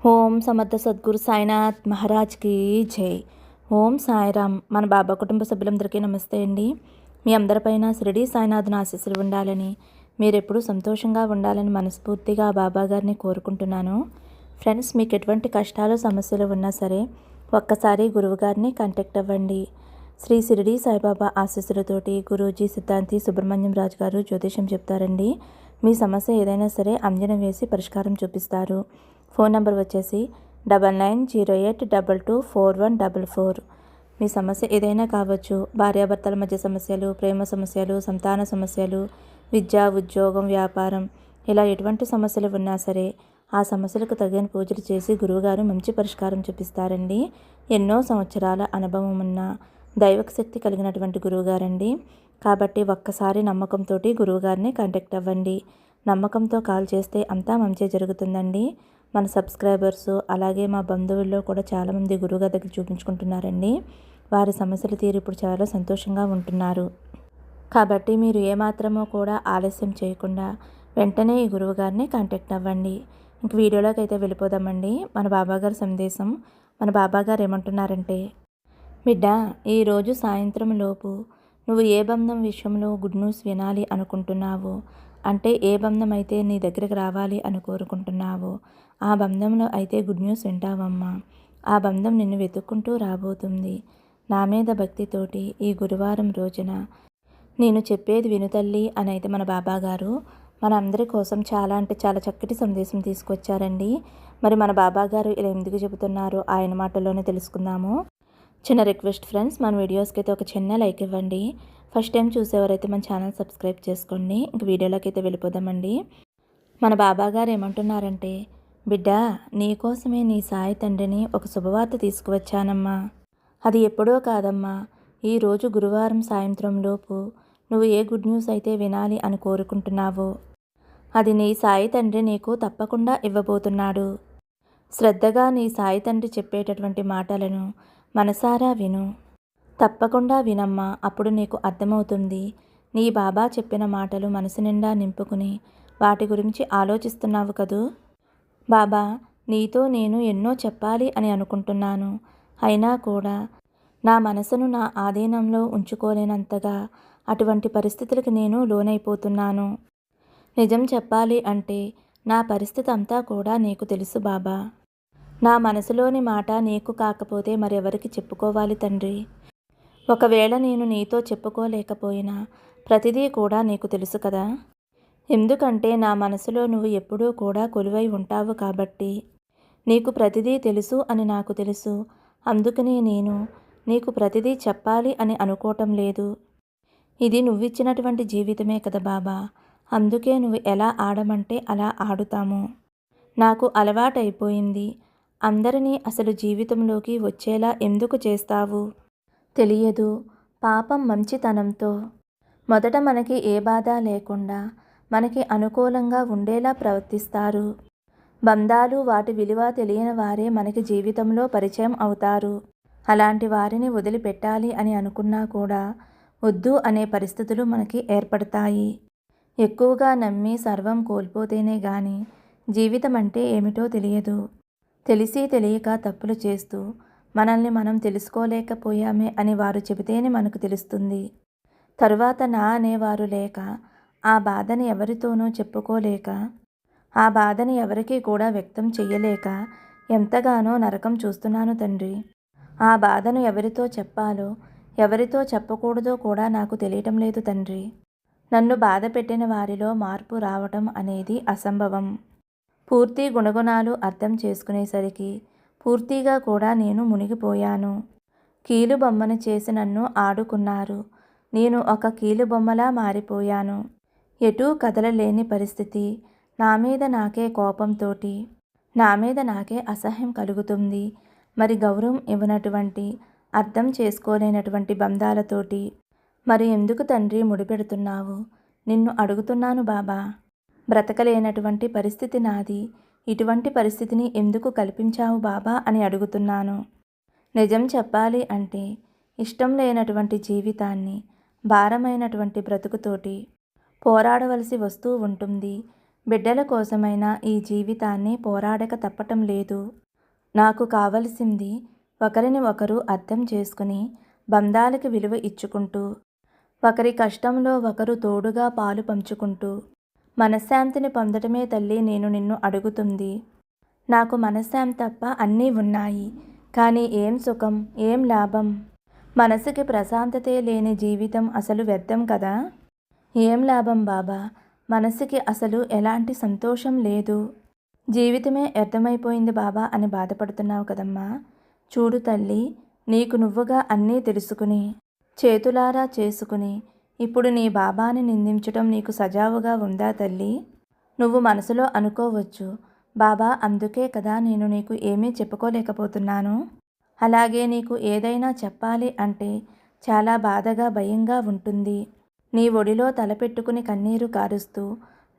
ఓం సమర్థ సద్గురు సాయినాథ్ మహారాజ్కి జై. ఓం సాయిరామ్. మన బాబా కుటుంబ సభ్యులందరికీ నమస్తే అండి. మీ అందరిపైన షిరిడి సాయినాథ్ని ఆశీస్సులు ఉండాలని, మీరెప్పుడూ సంతోషంగా ఉండాలని మనస్ఫూర్తిగా బాబా గారిని కోరుకుంటున్నాను. ఫ్రెండ్స్, మీకు ఎటువంటి కష్టాలు సమస్యలు ఉన్నా సరే ఒక్కసారి గురువుగారిని కాంటాక్ట్ అవ్వండి. శ్రీ షిరిడి సాయిబాబా ఆశీస్సులతోటి గురూజీ సిద్ధాంతి సుబ్రహ్మణ్యం రాజు గారు జ్యోతిషం చెప్తారండి. మీ సమస్య ఏదైనా సరే అంజనం వేసి పరిష్కారం చూపిస్తారు. ఫోన్ నెంబర్ వచ్చేసి 9908224144. మీ సమస్య ఏదైనా కావచ్చు. భార్యాభర్తల మధ్య సమస్యలు, ప్రేమ సమస్యలు, సంతాన సమస్యలు, విద్య, ఉద్యోగం, వ్యాపారం, ఇలా ఎటువంటి సమస్యలు ఉన్నా సరే ఆ సమస్యలకు తగిన పూజలు చేసి గురువుగారు మంచి పరిష్కారం చూపిస్తారండి. ఎన్నో సంవత్సరాల అనుభవం ఉన్న దైవక శక్తి కలిగినటువంటి గురువుగారండి. కాబట్టి ఒక్కసారి నమ్మకంతో గురువుగారిని కాంటాక్ట్ అవ్వండి. నమ్మకంతో కాల్ చేస్తే అంతా మంచి జరుగుతుందండి. మన సబ్స్క్రైబర్స్ అలాగే మా బంధువుల్లో కూడా చాలామంది గురువుగారి దగ్గర చూపించుకుంటున్నారండి. వారి సమస్యలు తీరి ఇప్పుడు చాలా సంతోషంగా ఉంటున్నారు. కాబట్టి మీరు ఏమాత్రమో కూడా ఆలస్యం చేయకుండా వెంటనే ఈ గురువుగారిని కాంటాక్ట్ అవ్వండి. ఇంక వీడియోలోకి అయితే వెళ్ళిపోదామండి. మన బాబాగారి సందేశం. మన బాబాగారు ఏమంటున్నారంటే, బిడ్డ, ఈరోజు సాయంత్రం లోపు నువ్వు ఏ బంధం విషయంలో గుడ్ న్యూస్ వినాలి అనుకుంటున్నావో, అంటే ఏ బంధం అయితే నీ దగ్గరికి రావాలి అని కోరుకుంటున్నావో ఆ బంధంలో అయితే గుడ్ న్యూస్ వింటావమ్మా. ఆ బంధం నిన్ను వెతుక్కుంటూ రాబోతుంది. నా మీద భక్తితోటి ఈ గురువారం రోజున నేను చెప్పేది వినుతల్లి అని అయితే మన బాబాగారు మన అందరి కోసం చాలా అంటే చాలా చక్కటి సందేశం తీసుకొచ్చారండి. మరి మన బాబాగారు ఇలా ఎందుకు చెబుతున్నారో ఆయన మాటల్లోనే తెలుసుకుందాము. చిన్న రిక్వెస్ట్ ఫ్రెండ్స్, మన వీడియోస్కి అయితే ఒక చిన్న లైక్ ఇవ్వండి. ఫస్ట్ టైం చూసేవారైతే మన ఛానల్ సబ్స్క్రైబ్ చేసుకోండి. ఇంక వీడియోలోకి అయితే వెళ్ళిపోదామండి. మన బాబాగారు ఏమంటున్నారంటే, బిడ్డ, నీకోసమే నీ సాయి తండ్రిని ఒక శుభవార్త తీసుకువచ్చానమ్మా. అది ఎప్పుడో కాదమ్మా, ఈరోజు గురువారం సాయంత్రం లోపు నువ్వు ఏ గుడ్ న్యూస్ అయితే వినాలి అని కోరుకుంటున్నావో అది నీ సాయి తండ్రి నీకు తప్పకుండా ఇవ్వబోతున్నాడు. శ్రద్ధగా నీ సాయి తండ్రి చెప్పేటటువంటి మాటలను మనసారా విను. తప్పకుండా వినమ్మా. అప్పుడు నీకు అర్థమవుతుంది. నీ బాబా చెప్పిన మాటలు మనసు నిండా నింపుకుని వాటి గురించి ఆలోచిస్తున్నావు కదూ. బాబా, నీతో నేను ఎన్నో చెప్పాలి అని అనుకుంటున్నాను. అయినా కూడా నా మనసును నా ఆధీనంలో ఉంచుకోలేనంతగా అటువంటి పరిస్థితులకు నేను లోనైపోతున్నాను. నిజం చెప్పాలి అంటే నా పరిస్థితి అంతా కూడా నీకు తెలుసు బాబా. నా మనసులోని మాట నీకు కాకపోతే మరెవరికి చెప్పుకోవాలి తండ్రి. ఒకవేళ నేను నీతో చెప్పుకోలేకపోయినా ప్రతిదీ కూడా నీకు తెలుసు కదా. ఎందుకంటే నా మనసులో నువ్వు ఎప్పుడూ కూడా కొలువై ఉంటావు కాబట్టి నీకు ప్రతిదీ తెలుసు అని నాకు తెలుసు. అందుకనే నేను నీకు ప్రతిదీ చెప్పాలి అని అనుకోవటం లేదు. ఇది నువ్విచ్చినటువంటి జీవితమే కదా బాబా. అందుకే నువ్వు ఎలా ఆడమంటే అలా ఆడుతాము. నాకు అలవాటైపోయింది. అందరినీ అసలు జీవితంలోకి వచ్చేలా ఎందుకు చేస్తావు తెలియదు. పాపం మంచితనంతో మొదట మనకి ఏ బాధ లేకుండా మనకి అనుకూలంగా ఉండేలా ప్రవర్తిస్తారు. బంధాలు వాటి విలువ తెలియని వారే మనకి జీవితంలో పరిచయం అవుతారు. అలాంటి వారిని వదిలిపెట్టాలి అని అనుకున్నా కూడా వద్దు అనే పరిస్థితులు మనకి ఏర్పడతాయి. ఎక్కువగా నమ్మి సర్వం కోల్పోతేనే గాని జీవితం అంటే ఏమిటో తెలియదు. తెలిసి తెలియక తప్పులు చేస్తూ మనల్ని మనం తెలుసుకోలేకపోయామే అని వారు చెబితేనే మనకు తెలుస్తుంది. తరువాత నా అనేవారు లేక ఆ బాధని ఎవరితోనూ చెప్పుకోలేక ఆ బాధని ఎవరికీ కూడా వ్యక్తం చెయ్యలేక ఎంతగానో నరకం చూస్తున్నాను తండ్రి. ఆ బాధను ఎవరితో చెప్పాలో ఎవరితో చెప్పకూడదో కూడా నాకు తెలియటం లేదు తండ్రి. నన్ను బాధ పెట్టిన వారిలో మార్పు రావటం అనేది అసంభవం. పూర్తి గుణగుణాలు అర్థం చేసుకునేసరికి పూర్తిగా కూడా నేను మునిగిపోయాను. కీలుబొమ్మను చేసి నన్ను ఆడుకున్నారు. నేను ఒక కీలుబొమ్మలా మారిపోయాను. ఎటూ కదలలేని పరిస్థితి. నా మీద నాకే కోపంతోటి నా మీద నాకే అసహ్యం కలుగుతుంది. మరి గౌరవం ఇవ్వనటువంటి అర్థం చేసుకోలేనటువంటి బంధాలతోటి మరి ఎందుకు తండ్రి ముడిపెడుతున్నావు? నిన్ను అడుగుతున్నాను బాబా. బ్రతకలేనటువంటి పరిస్థితి నాది. ఇటువంటి పరిస్థితిని ఎందుకు కల్పించావు బాబా అని అడుగుతున్నాను. నిజం చెప్పాలి అంటే ఇష్టం లేనటువంటి జీవితాన్ని భారమైనటువంటి బ్రతుకుతోటి పోరాడవలసి వస్తూ ఉంటుంది. బిడ్డల కోసమైనా ఈ జీవితాన్ని పోరాడక తప్పటం లేదు. నాకు కావలసింది ఒకరిని ఒకరు అర్థం చేసుకుని బంధాలకు విలువ ఇచ్చుకుంటూ, ఒకరి కష్టంలో ఒకరు తోడుగా పాలు పంచుకుంటూ మనశ్శాంతిని పొందటమే తల్లి నేను నిన్ను అడుగుతుంది. నాకు మనశ్శాంతి తప్ప అన్నీ ఉన్నాయి, కానీ ఏం సుఖం, ఏం లాభం? మనసుకి ప్రశాంతతే లేని జీవితం అసలు వ్యర్థం కదా. ఏం లాభం బాబా? మనసుకి అసలు ఎలాంటి సంతోషం లేదు. జీవితమే వ్యర్థమైపోయింది బాబా అని బాధపడుతున్నావు కదమ్మా. చూడు తల్లి, నీకు నువ్వుగా అన్నీ తెలుసుకుని చేతులారా చేసుకుని ఇప్పుడు నీ బాబాని నిందించటం నీకు సజావుగా ఉందా తల్లి? నువ్వు మనసులో అనుకోవచ్చు, బాబా అందుకే కదా నేను నీకు ఏమీ చెప్పుకోలేకపోతున్నాను. అలాగే నీకు ఏదైనా చెప్పాలి అంటే చాలా బాధగా భయంగా ఉంటుంది. నీ ఒడిలో తలపెట్టుకుని కన్నీరు కారుస్తూ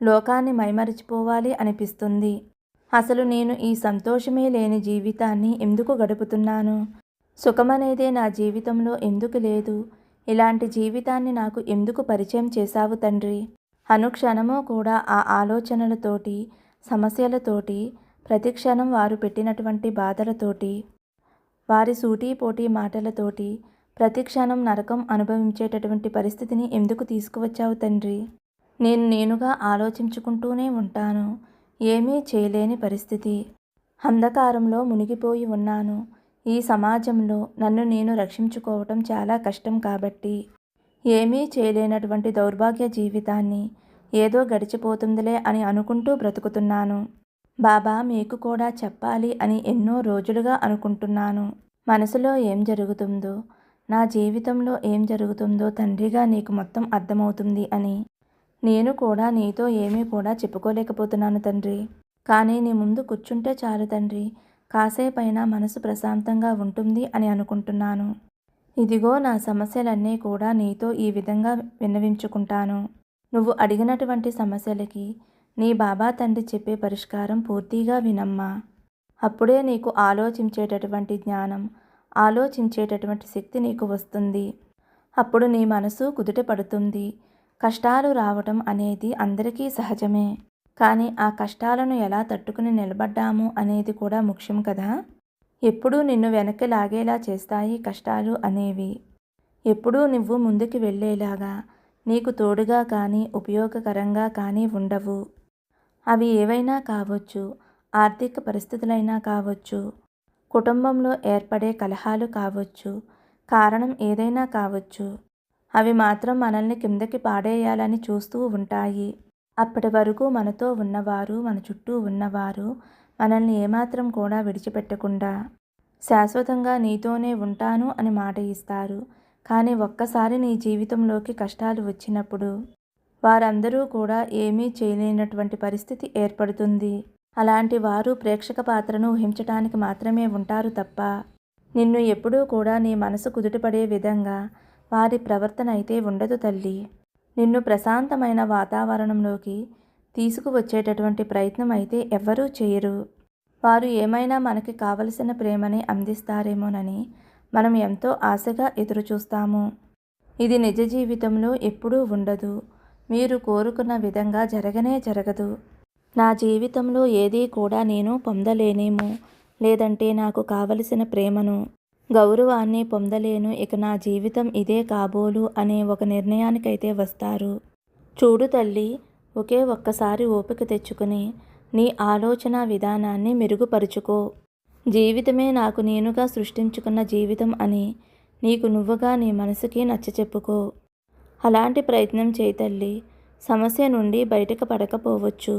లోకాన్ని మైమరిచిపోవాలి అనిపిస్తుంది. అసలు నేను ఈ సంతోషమే లేని జీవితాన్ని ఎందుకు గడుపుతున్నాను? సుఖమనేదే నా జీవితంలో ఎందుకు లేదు? ఇలాంటి జీవితాన్ని నాకు ఎందుకు పరిచయం చేశావు తండ్రి? అనుక్షణము కూడా ఆ ఆలోచనలతోటి, సమస్యలతోటి, ప్రతిక్షణం వారు పెట్టినటువంటి బాధలతోటి, వారి సూటీపోటీ మాటలతోటి ప్రతిక్షణం నరకం అనుభవించేటటువంటి పరిస్థితిని ఎందుకు తీసుకువచ్చావు తండ్రి? నేనుగా ఆలోచించుకుంటూనే ఉంటాను. ఏమీ చేయలేని పరిస్థితి. అంధకారంలో మునిగిపోయి ఉన్నాను. ఈ సమాజంలో నన్ను నేను రక్షించుకోవటం చాలా కష్టం కాబట్టి ఏమీ చేయలేనటువంటి దౌర్భాగ్య జీవితాన్ని ఏదో గడిచిపోతుందిలే అని అనుకుంటూ బ్రతుకుతున్నాను. బాబా మీకు కూడా చెప్పాలి అని ఎన్నో రోజులుగా అనుకుంటున్నాను. మనసులో ఏం జరుగుతుందో, నా జీవితంలో ఏం జరుగుతుందో తండ్రిగా నీకు మొత్తం అర్థమవుతుంది అని నేను కూడా నీతో ఏమీ కూడా చెప్పుకోలేకపోతున్నాను తండ్రి. కానీ నీ ముందు కూర్చుంటే చాలు తండ్రి, కాసేపైనా మనసు ప్రశాంతంగా ఉంటుంది అని అనుకుంటున్నాను. ఇదిగో నా సమస్యలన్నీ కూడా నీతో ఈ విధంగా విన్నవించుకుంటాను. నువ్వు అడిగినటువంటి సమస్యలకి నీ బాబా తండ్రి చెప్పే పరిష్కారం పూర్తిగా వినమ్మా. అప్పుడే నీకు ఆలోచించేటటువంటి జ్ఞానం, ఆలోచించేటటువంటి శక్తి నీకు వస్తుంది. అప్పుడు నీ మనసు కుదుట పడుతుంది. కష్టాలు రావటం అనేది అందరికీ సహజమే. కానీ ఆ కష్టాలను ఎలా తట్టుకుని నిలబడ్డాము అనేది కూడా ముఖ్యం కదా. ఎప్పుడూ నిన్ను వెనక్కి లాగేలా చేస్తాయి కష్టాలు అనేవి. ఎప్పుడూ నువ్వు ముందుకు వెళ్ళేలాగా, నీకు తోడుగా కానీ ఉపయోగకరంగా కానీ ఉండవు. అవి ఏవైనా కావచ్చు, ఆర్థిక పరిస్థితులైనా కావచ్చు, కుటుంబంలో ఏర్పడే కలహాలు కావచ్చు, కారణం ఏదైనా కావచ్చు. అవి మాత్రం మనల్ని కిందకి పాడేయాలని చూస్తూ ఉంటాయి. అప్పటి వరకు మనతో ఉన్నవారు, మన చుట్టూ ఉన్నవారు మనల్ని ఏమాత్రం కూడా విడిచిపెట్టకుండా శాశ్వతంగా నీతోనే ఉంటాను అని మాట ఇస్తారు. కానీ ఒక్కసారి నీ జీవితంలోకి కష్టాలు వచ్చినప్పుడు వారందరూ కూడా ఏమీ చేయలేనటువంటి పరిస్థితి ఏర్పడుతుంది. అలాంటి వారు ప్రేక్షక పాత్రను ఊహించటానికి మాత్రమే ఉంటారు తప్ప నిన్ను ఎప్పుడూ కూడా నీ మనసు కుదుటపడే విధంగా వారి ప్రవర్తన అయితే ఉండదు తల్లి. నిన్ను ప్రశాంతమైన వాతావరణంలోకి తీసుకువచ్చేటటువంటి ప్రయత్నం అయితే ఎవ్వరూ చేయరు. వారు ఏమైనా మనకి కావలసిన ప్రేమని అందిస్తారేమోనని మనం ఎంతో ఆశగా ఎదురుచూస్తాము. ఇది నిజ జీవితంలో ఎప్పుడూ ఉండదు. మీరు కోరుకున్న విధంగా జరగనే జరగదు. నా జీవితంలో ఏదీ కూడా నేను పొందలేనేమో, లేదంటే నాకు కావలసిన ప్రేమను, గౌరవాన్ని పొందలేను, ఇక నా జీవితం ఇదే కాబోలు అనే ఒక నిర్ణయానికైతే వస్తారు. చూడు తల్లి, ఒకే ఒక్కసారి ఓపిక తెచ్చుకుని నీ ఆలోచన విధానాన్ని మెరుగుపరుచుకో. జీవితమే నాకు నేనుగా సృష్టించుకున్న జీవితం అని నీకు నువ్వుగా నీ మనసుకి నచ్చచెప్పుకో. అలాంటి ప్రయత్నం చేయి తల్లి. సమస్య నుండి బయటకు పడకపోవచ్చు,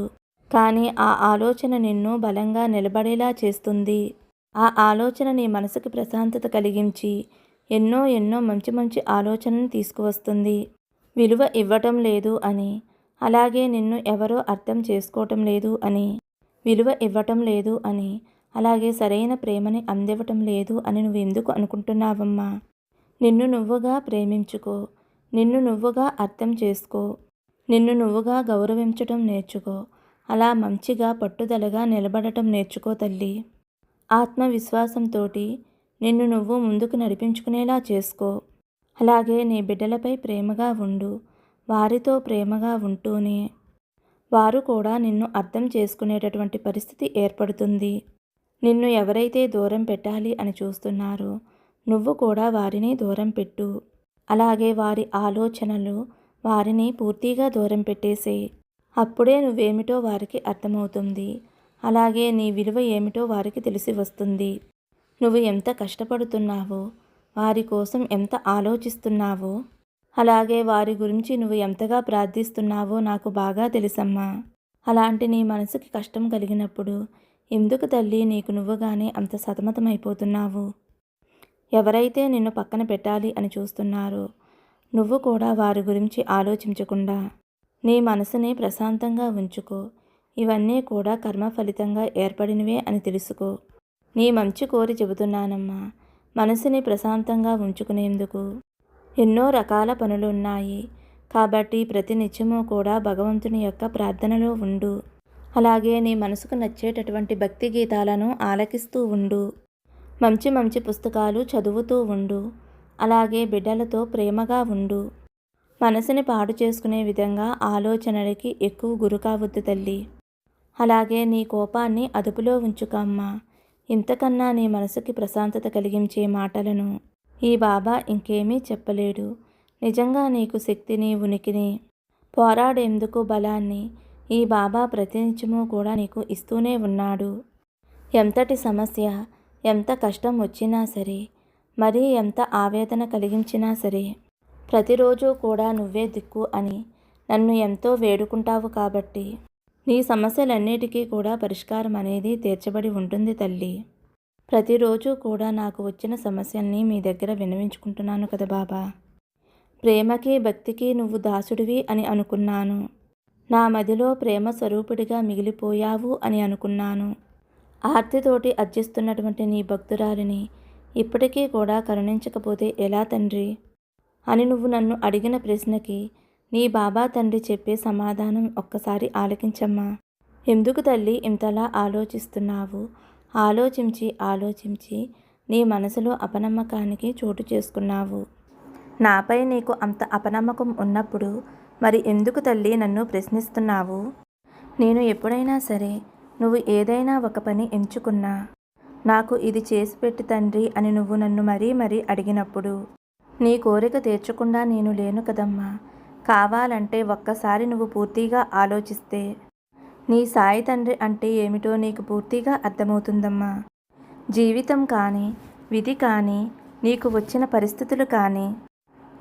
కానీ ఆ ఆలోచన నిన్ను బలంగా నిలబడేలా చేస్తుంది. ఆ ఆలోచన నీ మనసుకి ప్రశాంతత కలిగించి ఎన్నో ఎన్నో మంచి మంచి ఆలోచనను తీసుకువస్తుంది. విలువ ఇవ్వటం లేదు అని, అలాగే నిన్ను ఎవరో అర్థం చేసుకోవటం లేదు అని, విలువ ఇవ్వటం లేదు అని, అలాగే సరైన ప్రేమని అందివ్వటం లేదు అని నువ్వు ఎందుకు అనుకుంటున్నావమ్మా? నిన్ను నువ్వుగా ప్రేమించుకో. నిన్ను నువ్వుగా అర్థం చేసుకో. నిన్ను నువ్వుగా గౌరవించటం నేర్చుకో. అలా మంచిగా పట్టుదలగా నిలబడటం నేర్చుకో తల్లి. ఆత్మవిశ్వాసంతోటి నిన్ను నువ్వు ముందుకు నడిపించుకునేలా చేసుకో. అలాగే నీ బిడ్డలపై ప్రేమగా ఉండు. వారితో ప్రేమగా ఉంటూనే వారు కూడా నిన్ను అర్థం చేసుకునేటటువంటి పరిస్థితి ఏర్పడుతుంది. నిన్ను ఎవరైతే దూరం పెట్టాలి అని చూస్తున్నారో నువ్వు కూడా వారిని దూరం పెట్టు. అలాగే వారి ఆలోచనలు వారిని పూర్తిగా దూరం పెట్టేసేయి. అప్పుడే నువ్వేమిటో వారికి అర్థమవుతుంది. అలాగే నీ విలువ ఏమిటో వారికి తెలిసి వస్తుంది. నువ్వు ఎంత కష్టపడుతున్నావో, వారి కోసం ఎంత ఆలోచిస్తున్నావో, అలాగే వారి గురించి నువ్వు ఎంతగా ప్రార్థిస్తున్నావో నాకు బాగా తెలుసమ్మా. అలాంటి నీ మనసుకి కష్టం కలిగినప్పుడు ఎందుకు తల్లి నీకు నువ్వుగానే అంత సతమతమైపోతున్నావు? ఎవరైతే నిన్ను పక్కన పెట్టాలి అని చూస్తున్నారో నువ్వు కూడా వారి గురించి ఆలోచించకుండా నీ మనసుని ప్రశాంతంగా ఉంచుకో. ఇవన్నీ కూడా కర్మ ఫలితంగా ఏర్పడినవే అని తెలుసుకో. నీ మంచి కోరి చెబుతున్నానమ్మా. మనసుని ప్రశాంతంగా ఉంచుకునేందుకు ఎన్నో రకాల పనులున్నాయి. కాబట్టి ప్రతి నిత్యము కూడా భగవంతుని యొక్క ప్రార్థనలో ఉండు. అలాగే నీ మనసుకు నచ్చేటటువంటి భక్తి గీతాలను ఆలకిస్తూ ఉండు. మంచి మంచి పుస్తకాలు చదువుతూ ఉండు. అలాగే బిడ్డలతో ప్రేమగా ఉండు. మనసుని పాడు చేసుకునే విధంగా ఆలోచనలకి ఎక్కువ గురి కావద్దు తల్లి. అలాగే నీ కోపాన్ని అదుపులో ఉంచుకమ్మా. ఇంతకన్నా నీ మనసుకి ప్రశాంతత కలిగించే మాటలను ఈ బాబా ఇంకేమీ చెప్పలేడు. నిజంగా నీకు శక్తిని, ఉనికిని, పోరాడేందుకు బలాన్ని ఈ బాబా ప్రతినిత్యము కూడా నీకు ఇస్తూనే ఉన్నాడు. ఎంతటి సమస్య, ఎంత కష్టం వచ్చినా సరే, మరీ ఎంత ఆవేదన కలిగించినా సరే, ప్రతిరోజు కూడా నువ్వే దిక్కు అని నన్ను ఎంతో వేడుకుంటావు. కాబట్టి నీ సమస్యలన్నిటికీ కూడా పరిష్కారం అనేది తీర్చబడి ఉంటుంది తల్లి. ప్రతిరోజు కూడా నాకు వచ్చిన సమస్యల్ని మీ దగ్గర విన్నవించుకుంటున్నాను కదా బాబా. ప్రేమకి, భక్తికి నువ్వు దాసుడివి అని అనుకున్నాను. నా మదిలో ప్రేమ స్వరూపుడిగా మిగిలిపోయావు అని అనుకున్నాను. ఆర్తితోటి అర్జిస్తున్నటువంటి నీ భక్తురాలిని ఇప్పటికీ కూడా కరుణించకపోతే ఎలా తండ్రి అని నువ్వు నన్ను అడిగిన ప్రశ్నకి నీ బాబా తండ్రి చెప్పే సమాధానం ఒక్కసారి ఆలకించమ్మా. ఎందుకు తల్లి ఇంతలా ఆలోచిస్తున్నావు? ఆలోచించి నీ మనసులో అపనమ్మకానికి చోటు చేసుకున్నావు. నాపై నీకు అంత అపనమ్మకం ఉన్నప్పుడు మరి ఎందుకు తల్లి నన్ను ప్రశ్నిస్తున్నావు? నేను ఎప్పుడైనా సరే నువ్వు ఏదైనా ఒక పని ఎంచుకున్నా, నాకు ఇది చేసి పెట్టి తండ్రి అని నువ్వు నన్ను మరీ అడిగినప్పుడు నీ కోరిక తీర్చకుండా నేను లేను కదమ్మా. కావాలంటే ఒక్కసారి నువ్వు పూర్తిగా ఆలోచిస్తే నీ సాయి తండ్రి అంటే ఏమిటో నీకు పూర్తిగా అర్థమవుతుందమ్మా. జీవితం కానీ, విధి కానీ, నీకు వచ్చిన పరిస్థితులు కానీ,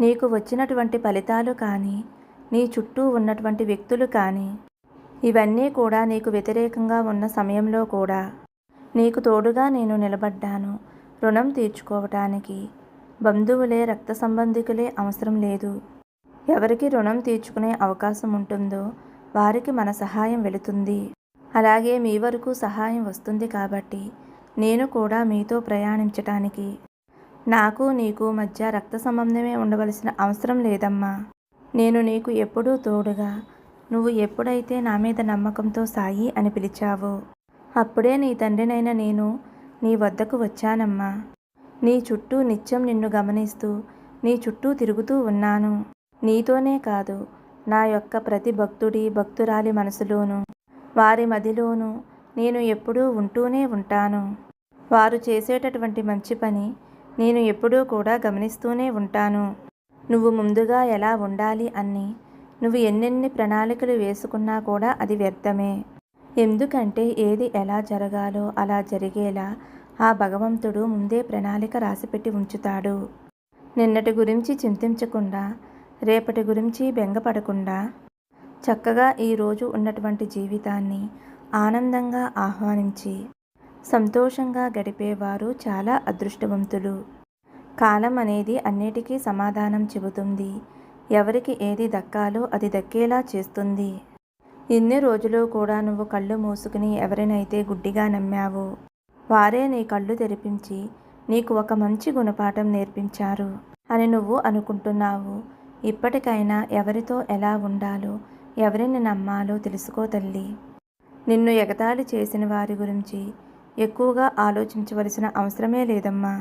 నీకు వచ్చినటువంటి ఫలితాలు కానీ, నీ చుట్టూ ఉన్నటువంటి వ్యక్తులు కానీ, ఇవన్నీ కూడా నీకు వ్యతిరేకంగా ఉన్న సమయంలో కూడా నీకు తోడుగా నేను నిలబడ్డాను. రుణం తీర్చుకోవటానికి బంధువులే, రక్త సంబంధికులే అవసరం లేదు. ఎవరికి రుణం తీర్చుకునే అవకాశం ఉంటుందో వారికి మన సహాయం వెళుతుంది. అలాగే మీ వరకు సహాయం వస్తుంది. కాబట్టి నేను కూడా మీతో ప్రయాణించటానికి నాకు నీకు మధ్య రక్త సంబంధమే ఉండవలసిన అవసరం లేదమ్మా. నేను నీకు ఎప్పుడూ తోడుగా, నువ్వు ఎప్పుడైతే నా మీద నమ్మకంతో సాయి అని పిలిచావో అప్పుడే నీ తండ్రినైన నేను నీ వద్దకు వచ్చానమ్మా. నీ చుట్టూ నిత్యం నిన్ను గమనిస్తూ నీ చుట్టూ తిరుగుతూ ఉన్నాను. నీతోనే కాదు, నా యొక్క ప్రతి భక్తుడి, భక్తురాలి మనసులోనూ, వారి మదిలోనూ నేను ఎప్పుడూ ఉంటూనే ఉంటాను. వారు చేసేటటువంటి మంచి పని నేను ఎప్పుడూ కూడా గమనిస్తూనే ఉంటాను. నువ్వు ముందుగా ఎలా ఉండాలి అని నువ్వు ఎన్నెన్ని ప్రణాళికలు వేసుకున్నా కూడా అది వ్యర్థమే. ఎందుకంటే ఏది ఎలా జరగాలో అలా జరిగేలా ఆ భగవంతుడు ముందే ప్రణాళిక రాసిపెట్టి ఉంచుతాడు. నిన్నటి గురించి చింతించకుండా, రేపటి గురించి బెంగపడకుండా చక్కగా ఈరోజు ఉన్నటువంటి జీవితాన్ని ఆనందంగా ఆహ్వానించి సంతోషంగా గడిపేవారు చాలా అదృష్టవంతులు. కాలం అనేది అన్నిటికీ సమాధానం చెబుతుంది. ఎవరికి ఏది దక్కాలో అది దక్కేలా చేస్తుంది. ఇన్ని రోజులు కూడా నువ్వు కళ్ళు మూసుకుని ఎవరినైతే గుడ్డిగా నమ్మావో వారే నీ కళ్ళు తెరిపించి నీకు ఒక మంచి గుణపాఠం నేర్పించారు అని నువ్వు అనుకుంటున్నావు. ఇప్పటికైనా ఎవరితో ఎలా ఉండాలో, ఎవరిని నమ్మాలో తెలుసుకో తల్లి. నిన్ను ఎగతాళి చేసిన వారి గురించి ఎక్కువగా ఆలోచించవలసిన అవసరమే లేదమ్మా.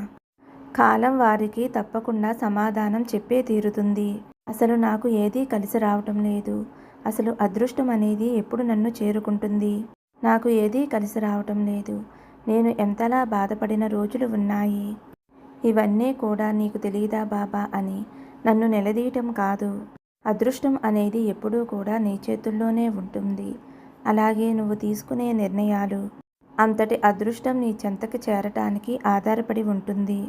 కాలం వారికి తప్పకుండా సమాధానం చెప్పే తీరుతుంది. అసలు నాకు ఏదీ కలిసి రావటం లేదు, అసలు అదృష్టం అనేది ఎప్పుడు నన్ను చేరుకుంటుంది? నాకు ఏదీ కలిసి రావటం లేదు. నేను ఎంతలా బాధపడిన రోజులు ఉన్నాయి. ఇవన్నీ కూడా నీకు తెలీదా బాబా అని నన్ను నిలదీయటం కాదు. అదృష్టం అనేది ఎప్పుడూ కూడా నీ చేతుల్లోనే ఉంటుంది. అలాగే నువ్వు తీసుకునే నిర్ణయాలు అంతటి అదృష్టం నీ చెంతకి చేరటానికి ఆధారపడి ఉంటుంది.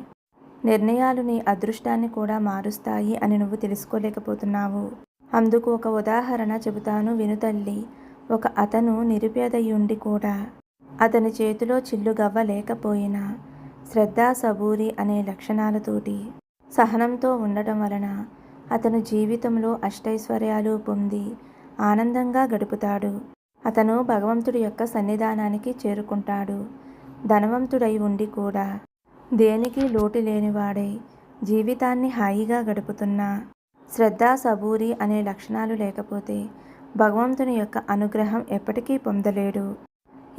నిర్ణయాలు నీ అదృష్టాన్ని కూడా మారుస్తాయి అని నువ్వు తెలుసుకోలేకపోతున్నావు. అందుకు ఒక ఉదాహరణ చెబుతాను విను తల్లి. ఒక అతను నిరుపేదయుండి కూడా అతని చేతిలో చిల్లుగవ్వ లేకపోయినా శ్రద్ధ, సబూరి అనే లక్షణాలతోటి సహనంతో ఉండటం వలన అతను జీవితంలో అష్టైశ్వర్యాలు పొంది ఆనందంగా గడుపుతాడు. అతను భగవంతుడి యొక్క సన్నిధానానికి చేరుకుంటాడు. ధనవంతుడై ఉండి కూడా దేనికి లోటు లేనివాడై జీవితాన్ని హాయిగా గడుపుతున్నా శ్రద్ధ, సబూరి అనే లక్షణాలు లేకపోతే భగవంతుని యొక్క అనుగ్రహం ఎప్పటికీ పొందలేడు.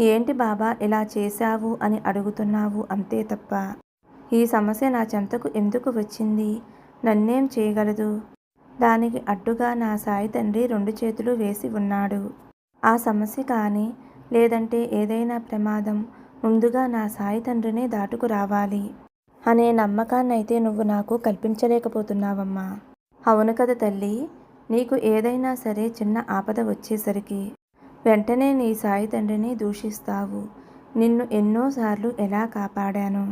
ఏంటి బాబా ఇలా చేశావు అని అడుగుతున్నావు అంతే తప్ప ఈ సమస్య నా చెంతకు ఎందుకు వచ్చింది, నన్నేం చేయగలదు? దానికి అడ్డుగా నా సాయి తండ్రి 2 చేతులు వేసి ఉన్నాడు. ఆ సమస్య కానీ లేదంటే ఏదైనా ప్రమాదం ముందుగా నా సాయి తండ్రినే దాటుకు రావాలి అనే నమ్మకాన్నైతే నువ్వు నాకు కల్పించలేకపోతున్నావమ్మా. అవును కదా తల్లి. నీకు ఏదైనా సరే చిన్న ఆపద వచ్చేసరికి వెంటనే నీ సాయి తండ్రిని దూషిస్తావు. నిన్ను ఎన్నోసార్లు ఎలా కాపాడాను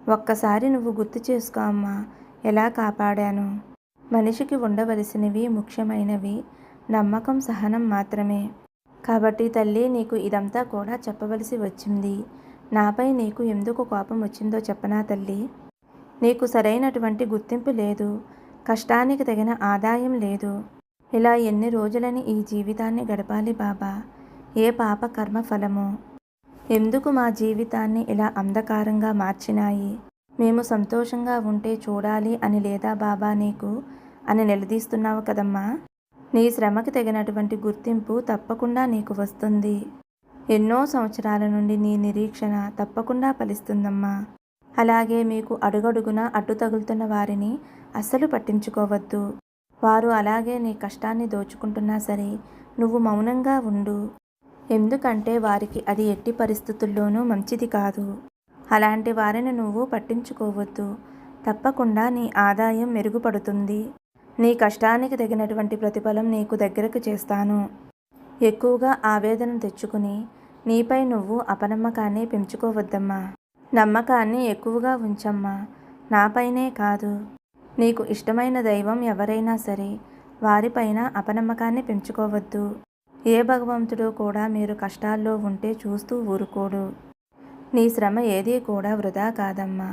ఒక్కసారి నువ్వు గుర్తు చేసుకో అమ్మా. ఎలా కాపాడాను? మనిషికి ఉండవలసినవి ముఖ్యమైనవి నమ్మకం, సహనం మాత్రమే. కాబట్టి తల్లి నీకు ఇదంతా కూడా చెప్పవలసి వచ్చింది. నాపై నీకు ఎందుకు కోపం వచ్చిందో చెప్పనా తల్లి? నీకు సరైనటువంటి గుర్తింపు లేదు, కష్టానికి తగిన ఆదాయం లేదు. ఇలా ఎన్ని రోజులని ఈ జీవితాన్ని గడపాలి బాబా? ఏ పాప కర్మ ఫలమో? ఎందుకు మా జీవితాన్ని ఇలా అంధకారంగా మార్చినాయి? మేము సంతోషంగా ఉంటే చూడాలి అని లేదా బాబా నీకు అని నిలదీస్తున్నావు కదమ్మా. నీ శ్రమకి తగినటువంటి గుర్తింపు తప్పకుండా నీకు వస్తుంది. ఎన్నో సంవత్సరాల నుండి నీ నిరీక్షణ తప్పకుండా ఫలిస్తుందమ్మా. అలాగే మీకు అడుగడుగునా అడ్డు తగులుతున్న వారిని అస్సలు పట్టించుకోవద్దు. వారు అలాగే నీ కష్టాన్ని దోచుకుంటున్నా సరే నువ్వు మౌనంగా ఉండు. ఎందుకంటే వారికి అది ఎట్టి పరిస్థితుల్లోనూ మంచిది కాదు. అలాంటి వారిని నువ్వు పట్టించుకోవద్దు. తప్పకుండా నీ ఆదాయం మెరుగుపడుతుంది. నీ కష్టానికి తగినటువంటి ప్రతిఫలం నీకు దగ్గరకు చేస్తాను. ఎక్కువగా ఆవేదన తెచ్చుకుని నీపై నువ్వు అపనమ్మకాన్ని పెంచుకోవద్దమ్మా. నమ్మకాన్ని ఎక్కువగా ఉంచమ్మా. నాపైనే కాదు, నీకు ఇష్టమైన దైవం ఎవరైనా సరే వారిపైన అపనమ్మకాన్ని పెంచుకోవద్దు. ఏ భగవంతుడు కూడా మీరు కష్టాల్లో ఉంటే చూస్తూ ఊరుకోడు. నీ శ్రమ ఏదీ కూడా వృధా కాదమ్మా.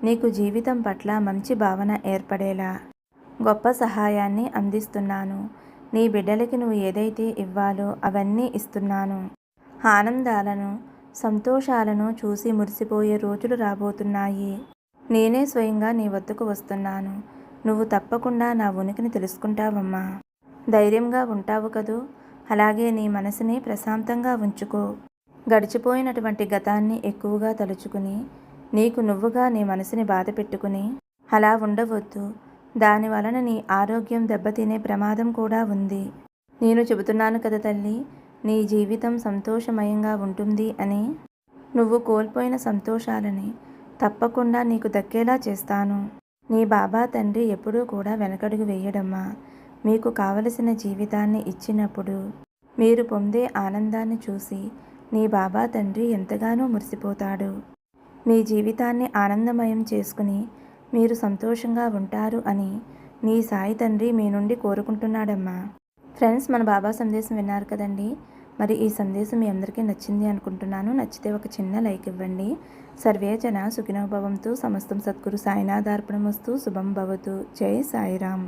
నీకు జీవితం పట్ల మంచి భావన ఏర్పడేలా గొప్ప సహాయాన్ని అందిస్తున్నాను. నీ బిడ్డలకి నువ్వు ఏదైతే ఇవ్వాలో అవన్నీ ఇస్తున్నాను. ఆనందాలను, సంతోషాలను చూసి మురిసిపోయే రోజులు రాబోతున్నాయి. నేనే స్వయంగా నీ వద్దకు వస్తున్నాను. నువ్వు తప్పకుండా నా ఉనికిని తెలుసుకుంటావమ్మా. ధైర్యంగా ఉంటావు కదూ. అలాగే నీ మనసుని ప్రశాంతంగా ఉంచుకో. గడిచిపోయినటువంటి గతాన్ని ఎక్కువగా తలుచుకుని నీకు నువ్వుగా నీ మనసుని బాధ పెట్టుకుని అలా ఉండవద్దు. దాని వలన నీ ఆరోగ్యం దెబ్బతినే ప్రమాదం కూడా ఉంది. నేను చెబుతున్నాను కదా తల్లి, నీ జీవితం సంతోషమయంగా ఉంటుంది అని. నువ్వు కోల్పోయిన సంతోషాలని తప్పకుండా నీకు దక్కేలా చేస్తాను. నీ బాబా తండ్రి ఎప్పుడూ కూడా వెనకడుగు వేయడమ్మా. మీకు కావలసిన జీవితాన్ని ఇచ్చినప్పుడు మీరు పొందే ఆనందాన్ని చూసి నీ బాబా తండ్రి ఎంతగానో మురిసిపోతాడు. మీ జీవితాన్ని ఆనందమయం చేసుకుని మీరు సంతోషంగా ఉంటారు అని నీ సాయి తండ్రి మీ నుండి కోరుకుంటున్నాడమ్మా. ఫ్రెండ్స్, మన బాబా సందేశం విన్నారు కదండి. మరి ఈ సందేశం మీ అందరికీ నచ్చింది అనుకుంటున్నాను. నచ్చితే ఒక చిన్న లైక్ ఇవ్వండి. సర్వే జన సుఖినో భవంతు. సమస్తం సద్గురు సాయినాథార్పణమస్తు. శుభం భవతు. జై సాయిరామ్.